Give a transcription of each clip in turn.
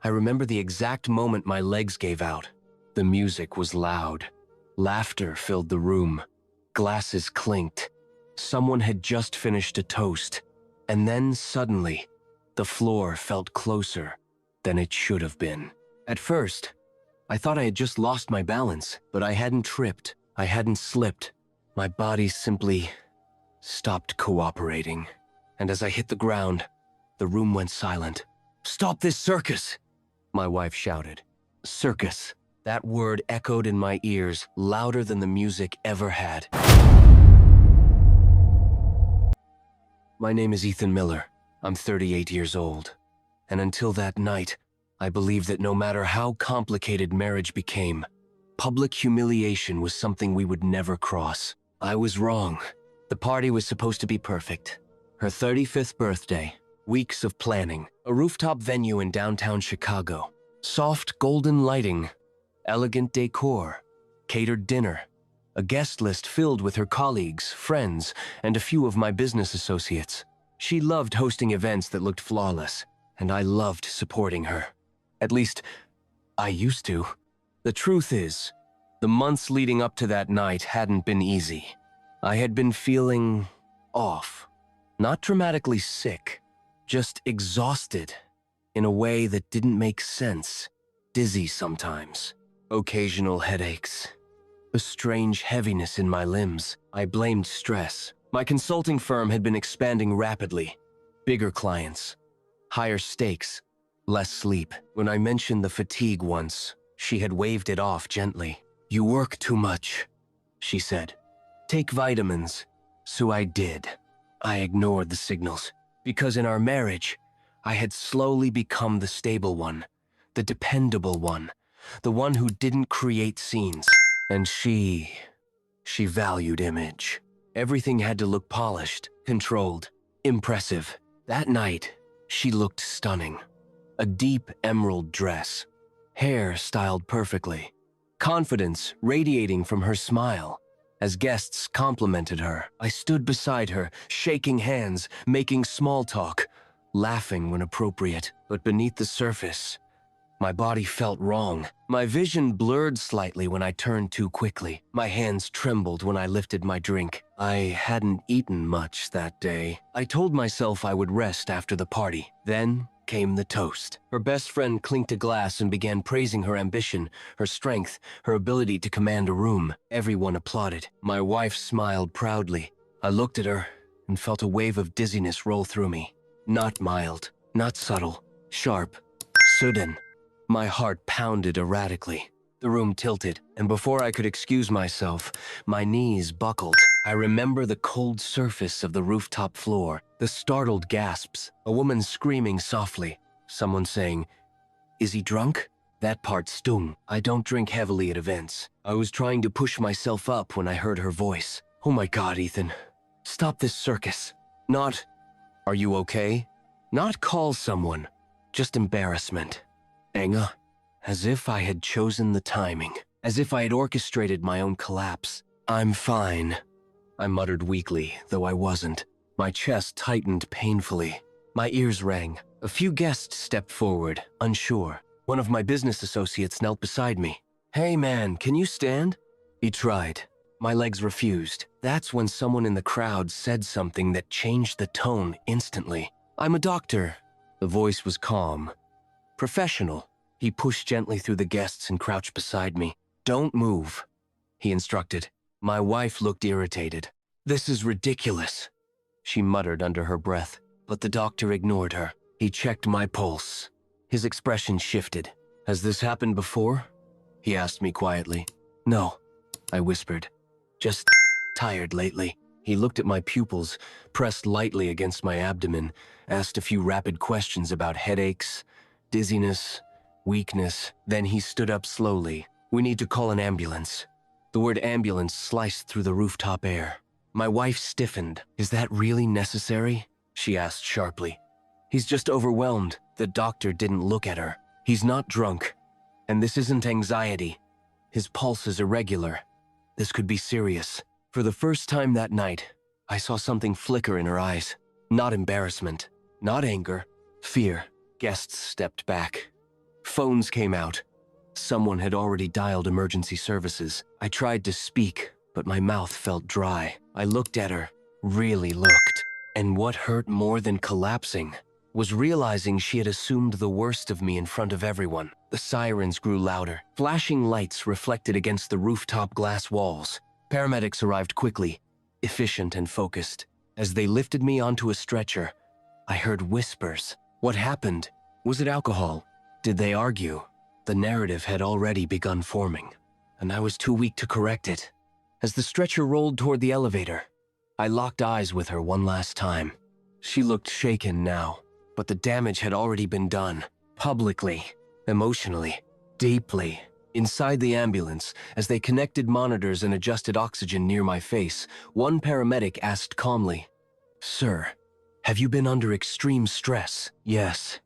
remember the exact moment my legs gave out. The music was loud. Laughter filled the room. Glasses clinked. Someone had just finished a toast. And then suddenly, the floor felt closer than it should have been. At first, I thought I had just lost my balance, but I hadn't tripped. I hadn't slipped. My body simply stopped cooperating. And as I hit the ground, the room went silent. "Stop this circus!" my wife shouted. Circus. That word echoed in my ears louder than the music ever had. My name is Ethan Miller. I'm 38 years old. And until that night, I believed that no matter how complicated marriage became, public humiliation was something we would never cross. I was wrong. The party was supposed to be perfect. Her 35th birthday, weeks of planning, a rooftop venue in downtown Chicago, soft golden lighting, elegant decor, catered dinner, a guest list filled with her colleagues, friends, and a few of my business associates. She loved hosting events that looked flawless, and I loved supporting her. At least, I used to. The truth is, the months leading up to that night hadn't been easy. I had been feeling off. Not dramatically sick, just exhausted in a way that didn't make sense. Dizzy sometimes, occasional headaches, a strange heaviness in my limbs. I blamed stress. My consulting firm had been expanding rapidly. Bigger clients, higher stakes, less sleep. When I mentioned the fatigue once, she had waved it off gently. "You work too much," she said. "Take vitamins." So I did. I ignored the signals, because in our marriage, I had slowly become the stable one, the dependable one, the one who didn't create scenes. And she valued image. Everything had to look polished, controlled, impressive. That night, she looked stunning. A deep emerald dress, hair styled perfectly, confidence radiating from her smile. As guests complimented her, I stood beside her, shaking hands, making small talk, laughing when appropriate. But beneath the surface, my body felt wrong. My vision blurred slightly when I turned too quickly. My hands trembled when I lifted my drink. I hadn't eaten much that day. I told myself I would rest after the party. Then came the toast. Her best friend clinked a glass and began praising her ambition, her strength, her ability to command a room. Everyone applauded. My wife smiled proudly. I looked at her and felt a wave of dizziness roll through me. Not mild, not subtle, sharp, sudden. My heart pounded erratically. The room tilted, and before I could excuse myself, my knees buckled. I remember the cold surface of the rooftop floor, the startled gasps, a woman screaming softly, someone saying, "Is he drunk?" That part stung. I don't drink heavily at events. I was trying to push myself up when I heard her voice. "Oh my God, Ethan. Stop this circus." Not, "Are you okay?" Not call someone. Just embarrassment. Anger. As if I had chosen the timing. As if I had orchestrated my own collapse. "I'm fine," I muttered weakly, though I wasn't. My chest tightened painfully. My ears rang. A few guests stepped forward, unsure. One of my business associates knelt beside me. "Hey man, can you stand?" He tried. My legs refused. That's when someone in the crowd said something that changed the tone instantly. "I'm a doctor." The voice was calm. Professional. He pushed gently through the guests and crouched beside me. "Don't move," he instructed. My wife looked irritated. "This is ridiculous," she muttered under her breath. But the doctor ignored her. He checked my pulse. His expression shifted. "Has this happened before?" he asked me quietly. "No," I whispered. "Just tired lately." He looked at my pupils, pressed lightly against my abdomen, asked a few rapid questions about headaches, dizziness, weakness. Then he stood up slowly. "We need to call an ambulance." The word ambulance sliced through the rooftop air. My wife stiffened. "Is that really necessary?" she asked sharply. "He's just overwhelmed." The doctor didn't look at her. "He's not drunk. And this isn't anxiety. His pulse is irregular. This could be serious." For the first time that night, I saw something flicker in her eyes. Not embarrassment, not anger, fear. Guests stepped back. Phones came out. Someone had already dialed emergency services. I tried to speak, but my mouth felt dry. I looked at her, really looked. And what hurt more than collapsing was realizing she had assumed the worst of me in front of everyone. The sirens grew louder. Flashing lights reflected against the rooftop glass walls. Paramedics arrived quickly, efficient and focused. As they lifted me onto a stretcher, I heard whispers. What happened? Was it alcohol? Did they argue? The narrative had already begun forming, and I was too weak to correct it. As the stretcher rolled toward the elevator, I locked eyes with her one last time. She looked shaken now, but the damage had already been done. Publicly, emotionally, deeply. Inside the ambulance, as they connected monitors and adjusted oxygen near my face, one paramedic asked calmly, "Sir, have you been under extreme stress?" "Yes,"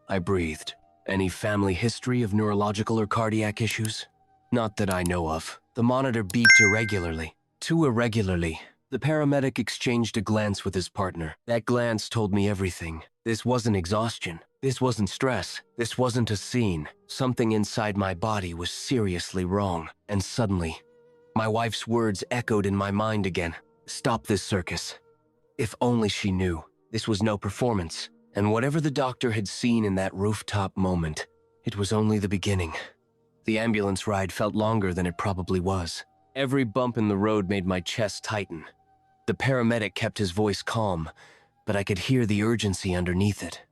I breathed. "Any family history of neurological or cardiac issues?" "Not that I know of." The monitor beeped irregularly. Too irregularly. The paramedic exchanged a glance with his partner. That glance told me everything. This wasn't exhaustion. This wasn't stress. This wasn't a scene. Something inside my body was seriously wrong. And suddenly, my wife's words echoed in my mind again. "Stop this circus." If only she knew. This was no performance. And whatever the doctor had seen in that rooftop moment, it was only the beginning. The ambulance ride felt longer than it probably was. Every bump in the road made my chest tighten. The paramedic kept his voice calm, but I could hear the urgency underneath it.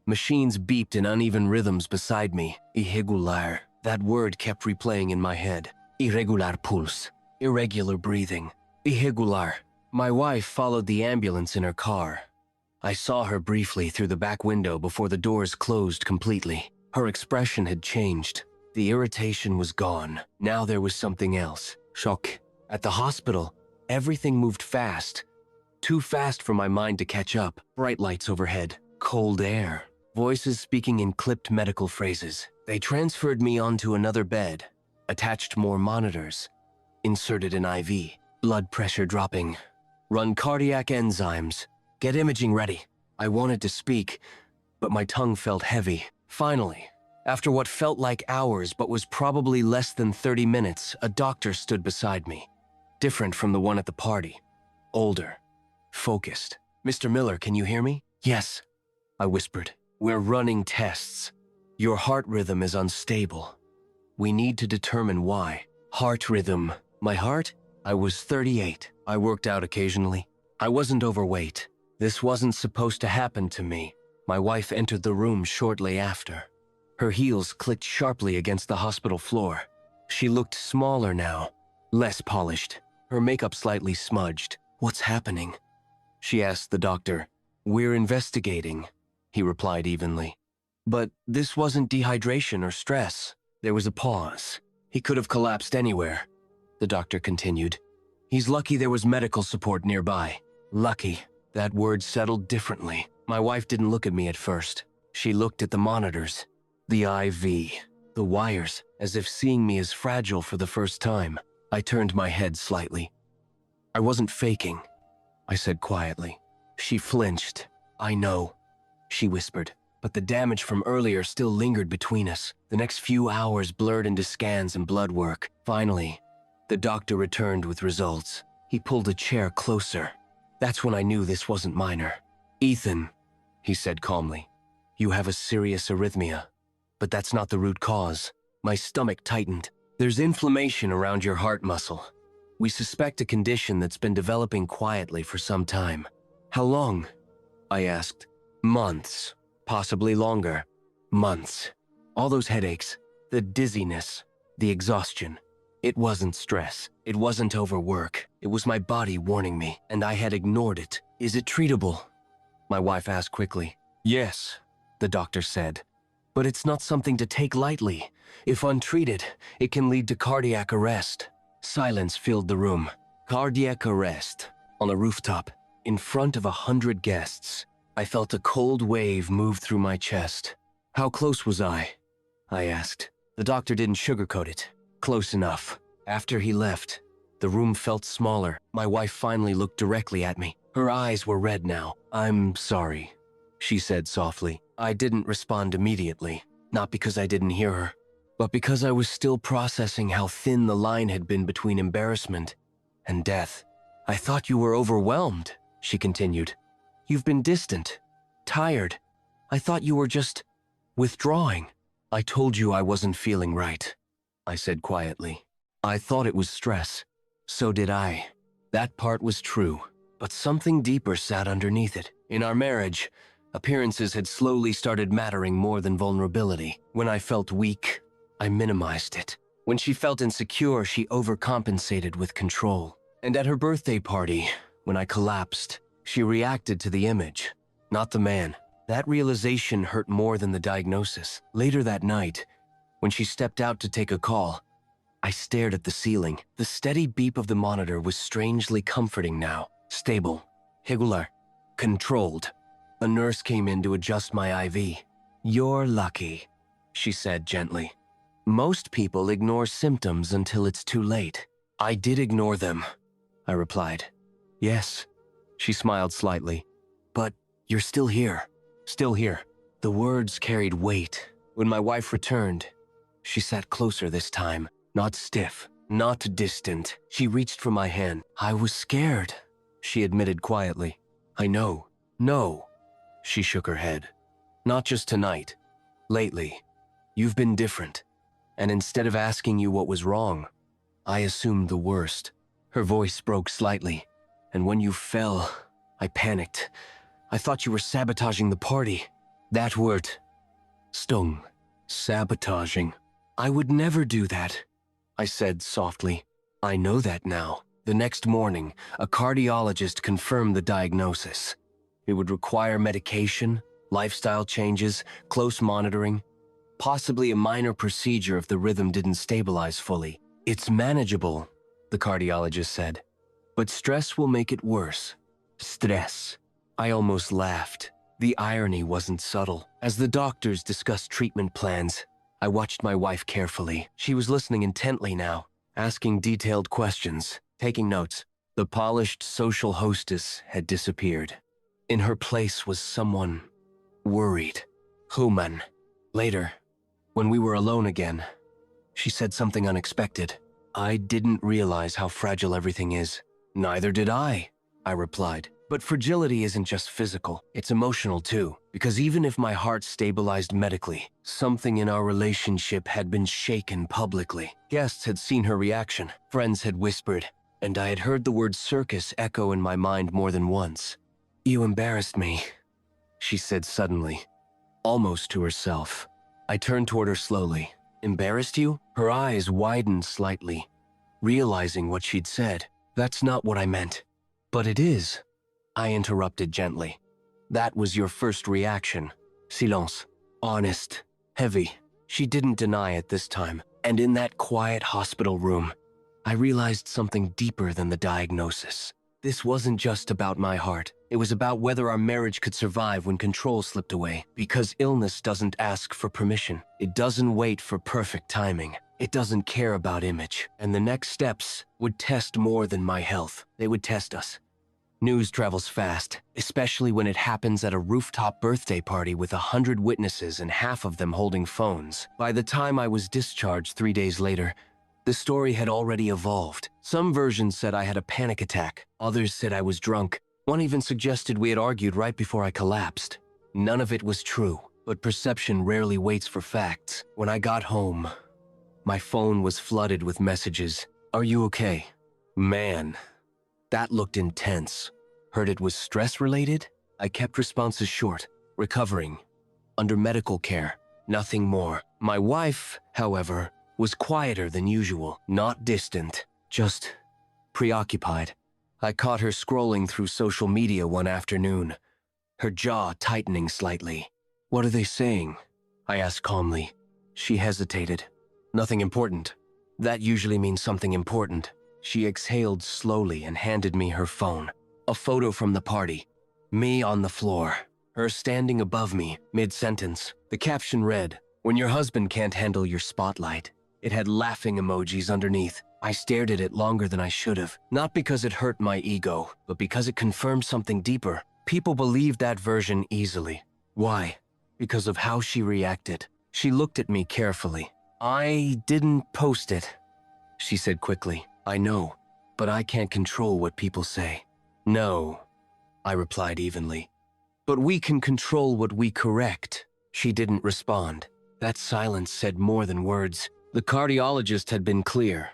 Machines beeped in uneven rhythms beside me. Irregular. That word kept replaying in my head. Irregular pulse. Irregular breathing. Irregular. My wife followed the ambulance in her car. I saw her briefly through the back window before the doors closed completely. Her expression had changed. The irritation was gone. Now there was something else. Shock. At the hospital, everything moved fast. Too fast for my mind to catch up. Bright lights overhead. Cold air. Voices speaking in clipped medical phrases. They transferred me onto another bed. Attached more monitors. Inserted an IV. Blood pressure dropping. Run cardiac enzymes. Get imaging ready. I wanted to speak, but my tongue felt heavy. Finally, after what felt like hours but was probably less than 30 minutes, a doctor stood beside me. Different from the one at the party. Older. Focused. "Mr. Miller, can you hear me?" "Yes," I whispered. "We're running tests. Your heart rhythm is unstable. We need to determine why." Heart rhythm. My heart? I was 38. I worked out occasionally. I wasn't overweight. This wasn't supposed to happen to me. My wife entered the room shortly after. Her heels clicked sharply against the hospital floor. She looked smaller now, less polished, her makeup slightly smudged. "What's happening?" she asked the doctor. "We're investigating," he replied evenly. "But this wasn't dehydration or stress." There was a pause. "He could have collapsed anywhere," the doctor continued. "He's lucky there was medical support nearby." Lucky. That word settled differently. My wife didn't look at me at first. She looked at the monitors, the IV, the wires, as if seeing me as fragile for the first time. I turned my head slightly. "I wasn't faking," I said quietly. She flinched. "I know," she whispered, but the damage from earlier still lingered between us. The next few hours blurred into scans and blood work. Finally, the doctor returned with results. He pulled a chair closer. That's when I knew this wasn't minor. "Ethan," he said calmly, "you have a serious arrhythmia, but that's not the root cause." My stomach tightened. "There's inflammation around your heart muscle. We suspect a condition that's been developing quietly for some time." "How long?" I asked. "Months, possibly longer." Months. All those headaches, the dizziness, the exhaustion. It wasn't stress. It wasn't overwork. It was my body warning me, and I had ignored it. "Is it treatable?" my wife asked quickly. "Yes," the doctor said. "But it's not something to take lightly. If untreated, it can lead to cardiac arrest." Silence filled the room. Cardiac arrest. On a rooftop, in front of 100 guests. I felt a cold wave move through my chest. "How close was I?" I asked. The doctor didn't sugarcoat it. "Close enough." After he left, the room felt smaller. My wife finally looked directly at me. Her eyes were red now. "I'm sorry," she said softly. I didn't respond immediately. not because I didn't hear her, but because I was still processing how thin the line had been between embarrassment and death. "I thought you were overwhelmed," she continued. "You've been distant, tired. I thought you were just withdrawing." "I told you I wasn't feeling right," I said quietly. "I thought it was stress. So did I." That part was true, but something deeper sat underneath it. In our marriage, appearances had slowly started mattering more than vulnerability. When I felt weak, I minimized it. When she felt insecure, she overcompensated with control. And at her birthday party, when I collapsed, she reacted to the image, not the man. That realization hurt more than the diagnosis. Later that night, when she stepped out to take a call, I stared at the ceiling. The steady beep of the monitor was strangely comforting now. Stable, regular, controlled. A nurse came in to adjust my IV. "You're lucky," she said gently. "Most people ignore symptoms until it's too late." "I did ignore them," I replied. "Yes," she smiled slightly. "But you're still here." "Still here." The words carried weight. When my wife returned, she sat closer this time. Not stiff, not distant. She reached for my hand. "I was scared," she admitted quietly. "I know." "No." She shook her head. "Not just tonight. Lately, you've been different. And instead of asking you what was wrong, I assumed the worst." Her voice broke slightly. "And when you fell, I panicked. I thought you were sabotaging the party." That word stung. Sabotaging. "I would never do that," I said softly. "I know that now." The next morning, a cardiologist confirmed the diagnosis. It would require medication, lifestyle changes, close monitoring, possibly a minor procedure if the rhythm didn't stabilize fully. "It's manageable," the cardiologist said, "but stress will make it worse." Stress. I almost laughed. The irony wasn't subtle. As the doctors discussed treatment plans, I watched my wife carefully. She was listening intently now, asking detailed questions, taking notes. The polished social hostess had disappeared. In her place was someone worried. Human. Later, when we were alone again, she said something unexpected. "I didn't realize how fragile everything is." "Neither did I replied. "But fragility isn't just physical, it's emotional too. Because even if my heart stabilized medically, something in our relationship had been shaken publicly. Guests had seen her reaction, friends had whispered, and I had heard the word circus echo in my mind more than once. "You embarrassed me," she said suddenly, almost to herself. I turned toward her slowly. "Embarrassed you?" Her eyes widened slightly, realizing what she'd said. "That's not what I meant." "But it is," I interrupted gently. "That was your first reaction." Silence. Honest. Heavy. She didn't deny it this time. And in that quiet hospital room, I realized something deeper than the diagnosis. This wasn't just about my heart. It was about whether our marriage could survive when control slipped away. Because illness doesn't ask for permission. It doesn't wait for perfect timing. It doesn't care about image. And the next steps would test more than my health. They would test us. News travels fast, especially when it happens at a rooftop birthday party with 100 witnesses and half of them holding phones. By the time I was discharged 3 days later, the story had already evolved. Some versions said I had a panic attack. Others said I was drunk. One even suggested we had argued right before I collapsed. None of it was true, but perception rarely waits for facts. When I got home, my phone was flooded with messages. "Are you okay?" Man, that looked intense. Heard it was stress-related? I kept responses short. Recovering. Under medical care. Nothing more. My wife, however, was quieter than usual. Not distant. Just preoccupied. I caught her scrolling through social media one afternoon, her jaw tightening slightly. "What are they saying?" I asked calmly. She hesitated. "Nothing important." "That usually means something important." She exhaled slowly and handed me her phone. A photo from the party. Me on the floor. Her standing above me, mid-sentence. The caption read, "When your husband can't handle your spotlight." It had laughing emojis underneath. I stared at it longer than I should have. Not because it hurt my ego, but because it confirmed something deeper. People believed that version easily. Why? Because of how she reacted. She looked at me carefully. I didn't post it, she said quickly. I know, but I can't control what people say. No, I replied evenly. But we can control what we correct. She didn't respond. That silence said more than words. The cardiologist had been clear.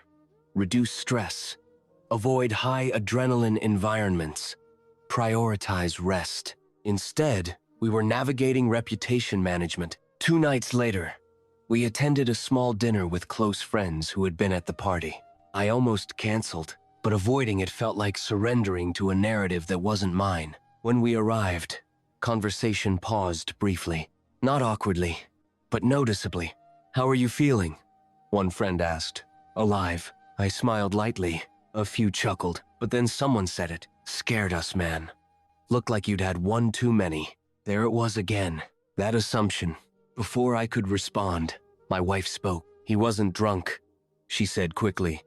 Reduce stress. Avoid high adrenaline environments. Prioritize rest. Instead, we were navigating reputation management. 2 nights later, we attended a small dinner with close friends who had been at the party. I almost canceled, but avoiding it felt like surrendering to a narrative that wasn't mine. When we arrived, conversation paused briefly. Not awkwardly, but noticeably. How are you feeling? One friend asked. Alive. I smiled lightly. A few chuckled, but then someone said it. Scared us, man. Looked like you'd had one too many. There it was again. That assumption. Before I could respond, my wife spoke. He wasn't drunk, she said quickly.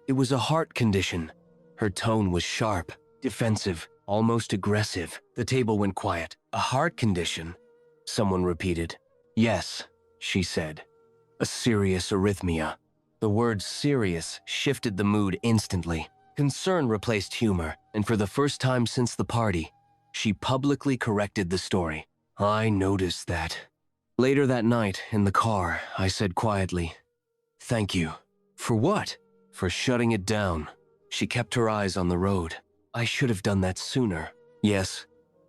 It was a heart condition. Her tone was sharp, defensive, almost aggressive. The table went quiet. A heart condition? Someone repeated. Yes, she said. A serious arrhythmia. The word serious shifted the mood instantly. Concern replaced humor, and for the first time since the party, she publicly corrected the story. I noticed that. Later that night, in the car, I said quietly, Thank you. For what? For shutting it down. She kept her eyes on the road. I should have done that sooner. Yes,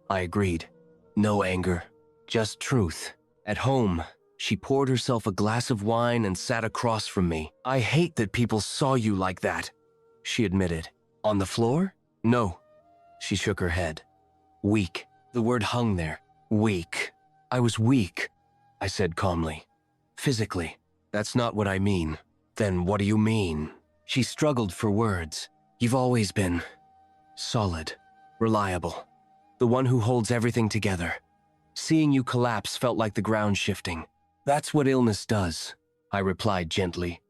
I agreed. No anger, just truth. At home, she poured herself a glass of wine and sat across from me. I hate that people saw you like that, she admitted. On the floor? No. She shook her head. Weak. The word hung there. Weak. I was weak, I said calmly. Physically. That's not what I mean. Then what do you mean? She struggled for words. You've always been solid, reliable, the one who holds everything together. Seeing you collapse felt like the ground shifting. That's what illness does, I replied gently.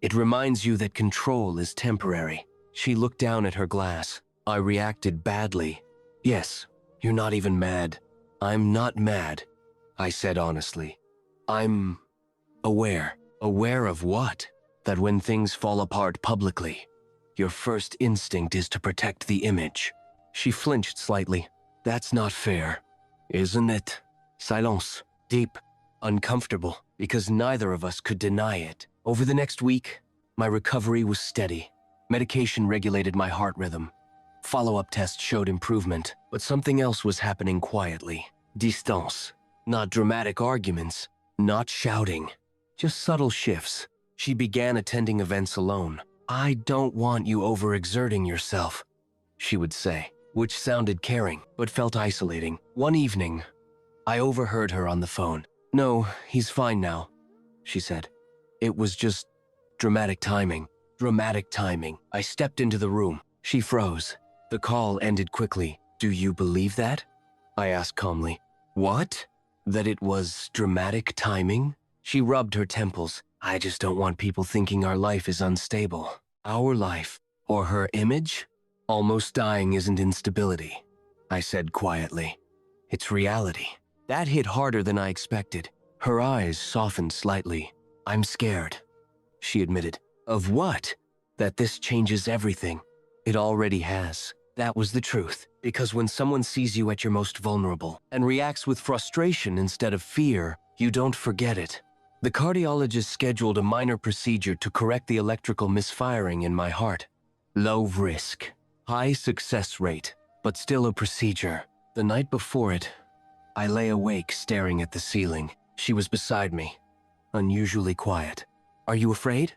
It reminds you that control is temporary. She looked down at her glass. I reacted badly. Yes, you're not even mad. I'm not mad, I said honestly. I'm aware. Aware of what? That when things fall apart publicly, your first instinct is to protect the image. She flinched slightly. That's not fair, isn't it? Silence. Deep. Uncomfortable, because neither of us could deny it. Over the next week, my recovery was steady. Medication regulated my heart rhythm. Follow-up tests showed improvement, but something else was happening quietly. Distance. Not dramatic arguments, not shouting, just subtle shifts. She began attending events alone. I don't want you overexerting yourself, she would say, which sounded caring, but felt isolating. One evening, I overheard her on the phone. No, he's fine now, she said. It was just dramatic timing. Dramatic timing. I stepped into the room. She froze. The call ended quickly. Do you believe that? I asked calmly. What? That it was dramatic timing? She rubbed her temples. I just don't want people thinking our life is unstable. Our life, or her image? Almost dying isn't instability, I said quietly. It's reality. That hit harder than I expected. Her eyes softened slightly. I'm scared, she admitted. Of what? That this changes everything. It already has. That was the truth. Because when someone sees you at your most vulnerable and reacts with frustration instead of fear, you don't forget it. The cardiologist scheduled a minor procedure to correct the electrical misfiring in my heart. Low risk, high success rate, but still a procedure. The night before it, I lay awake staring at the ceiling. She was beside me, unusually quiet. Are you afraid?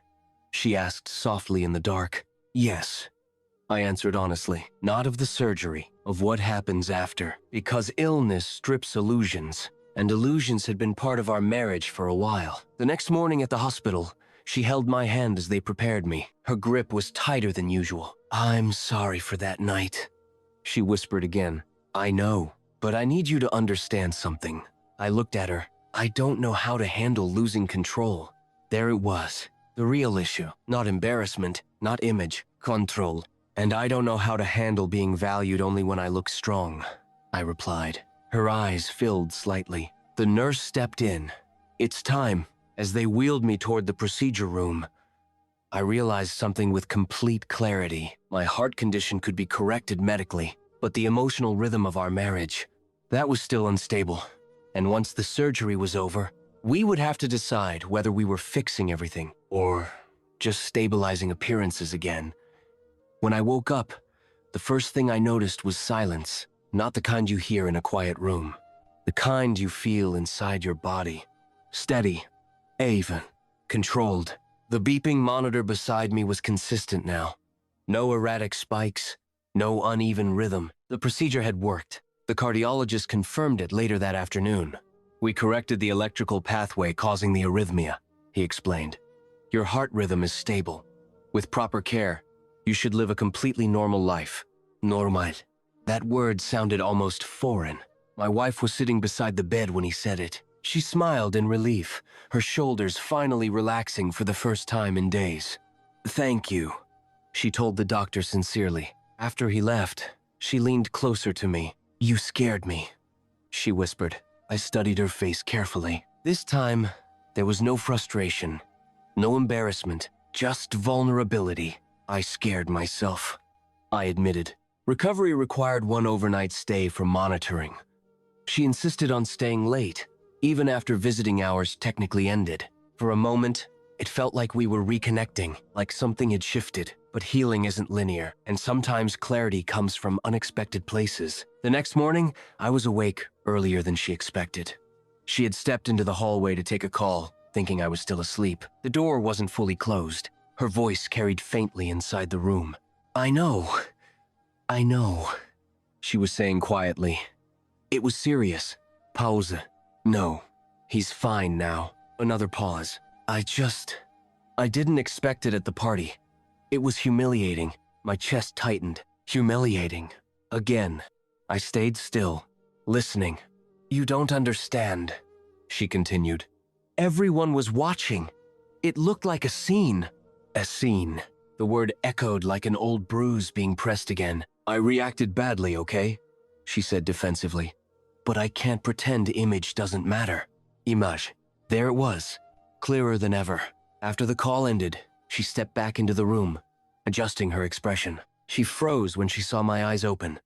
She asked softly in the dark. Yes, I answered honestly. Not of the surgery, of what happens after. Because illness strips illusions, and illusions had been part of our marriage for a while. The next morning at the hospital, she held my hand as they prepared me. Her grip was tighter than usual. I'm sorry for that night, she whispered again. I know, but I need you to understand something. I looked at her. I don't know how to handle losing control. There it was, the real issue. Not embarrassment, not image, control. And I don't know how to handle being valued only when I look strong, I replied. Her eyes filled slightly. The nurse stepped in. It's time. As they wheeled me toward the procedure room, I realized something with complete clarity. My heart condition could be corrected medically, but the emotional rhythm of our marriage, that was still unstable. And once the surgery was over, we would have to decide whether we were fixing everything or just stabilizing appearances again. When I woke up, the first thing I noticed was silence, not the kind you hear in a quiet room, the kind you feel inside your body. Steady, even, controlled. The beeping monitor beside me was consistent now. No erratic spikes, no uneven rhythm. The procedure had worked. The cardiologist confirmed it later that afternoon. We corrected the electrical pathway causing the arrhythmia, he explained. Your heart rhythm is stable. With proper care, you should live a completely normal life. Normal. That word sounded almost foreign. My wife was sitting beside the bed when he said it. She smiled in relief, her shoulders finally relaxing for the first time in days. Thank you, she told the doctor sincerely. After he left, she leaned closer to me. You scared me, she whispered. I studied her face carefully. This time, there was no frustration, no embarrassment, just vulnerability. I scared myself, I admitted. Recovery required one overnight stay for monitoring. She insisted on staying late, even after visiting hours technically ended. For a moment, it felt like we were reconnecting, like something had shifted. But healing isn't linear, and sometimes clarity comes from unexpected places. The next morning, I was awake earlier than she expected. She had stepped into the hallway to take a call, thinking I was still asleep. The door wasn't fully closed. Her voice carried faintly inside the room. I know, she was saying quietly. It was serious. Pause. No, he's fine now. Another pause. I didn't expect it at the party. It was humiliating. My chest tightened. Humiliating. Again. I stayed still, listening. You don't understand, she continued. Everyone was watching. It looked like a scene. A scene. The word echoed like an old bruise being pressed again. I reacted badly, okay? She said defensively. But I can't pretend image doesn't matter. Image. There it was, clearer than ever. After the call ended, she stepped back into the room, adjusting her expression. She froze when she saw my eyes open.